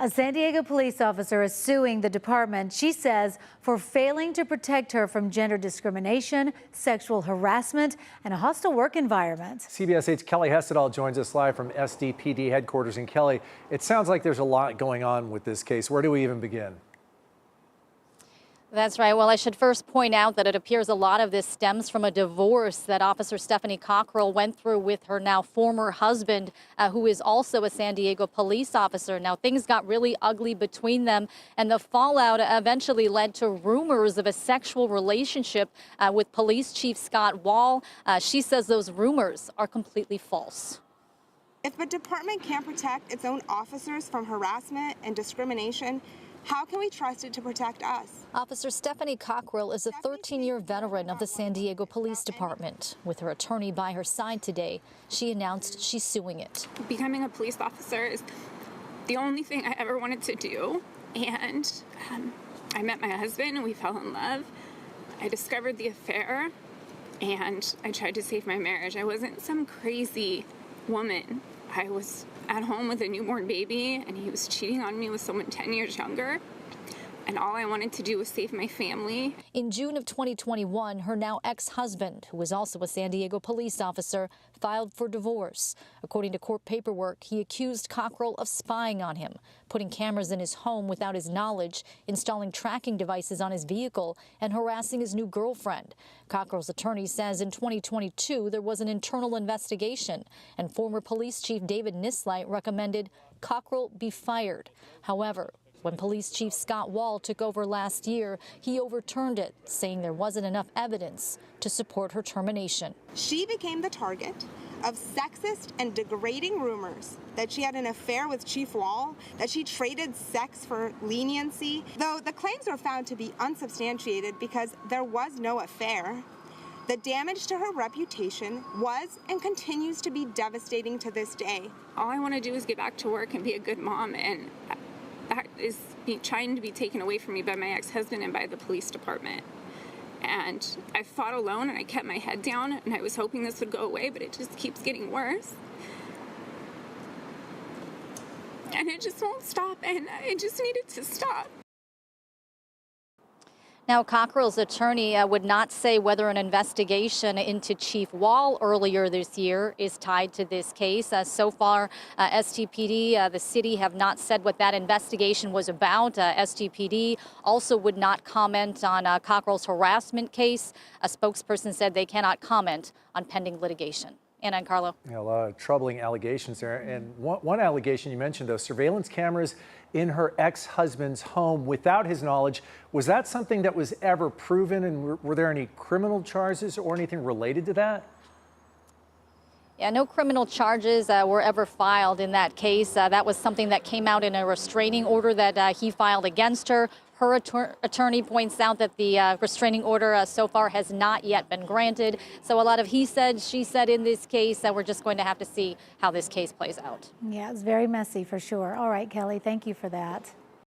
A San Diego police officer is suing the department, she says, for failing to protect her from gender discrimination, sexual harassment, and a hostile work environment. CBS 8's Kelly Hessedal joins us live from SDPD headquarters. And Kelly, it sounds like there's a lot going on with this case. Where do we even begin? That's right. Well, I should first point out that it appears a lot of this stems from a divorce that Officer Stephanie Cockrell went through with her now former husband, who is also a San Diego police officer. Now, things got really ugly between them, and the fallout eventually led to rumors of a sexual relationship with Police Chief Scott Wahl. She says those rumors are completely false. If the department can't protect its own officers from harassment and discrimination, how can we trust it to protect us? Officer Stephanie Cockrell is a 13-year veteran of the San Diego Police Department. With her attorney by her side today, she announced she's suing it. Becoming a police officer is the only thing I ever wanted to do. And I met my husband and we fell in love. I discovered the affair and I tried to save my marriage. I wasn't some crazy woman. I was at home with a newborn baby and he was cheating on me with someone 10 years younger. And all I wanted to do was save my family. In June of 2021, her now ex-husband, who was also a San Diego police officer, filed for divorce. According to court paperwork, he accused Cockrell of spying on him, putting cameras in his home without his knowledge, installing tracking devices on his vehicle, and harassing his new girlfriend. Cockrell's attorney says in 2022 there was an internal investigation, and former police chief David Nislight recommended Cockrell be fired. However, when Police Chief Scott Wahl took over last year, he overturned it, saying there wasn't enough evidence to support her termination. She became the target of sexist and degrading rumors that she had an affair with Chief Wahl, that she traded sex for leniency, though the claims were found to be unsubstantiated because there was no affair. The damage to her reputation was and continues to be devastating to this day. All I want to do is get back to work and be a good mom, and that is trying to be taken away from me by my ex-husband and by the police department. And I fought alone and I kept my head down and I was hoping this would go away, but it just keeps getting worse. And it just won't stop, and I just need it to stop. Now, Cockrell's attorney would not say whether an investigation into Chief Wahl earlier this year is tied to this case. So far, SDPD, the city, have not said what that investigation was about. SDPD also would not comment on Cockrell's harassment case. A spokesperson said they cannot comment on pending litigation. Anna and Carlo. Yeah, a lot of troubling allegations there. And one allegation you mentioned, though, surveillance cameras in her ex-husband's home without his knowledge. Was that something that was ever proven? And were there any criminal charges or anything related to that? Yeah, no criminal charges were ever filed in that case. That was something that came out in a restraining order that he filed against her. Her attorney points out that the restraining order so far has not yet been granted. So a lot of he said, she said in this case that we're just going to have to see how this case plays out. Yeah, it's very messy for sure. All right, Kelly, thank you for that.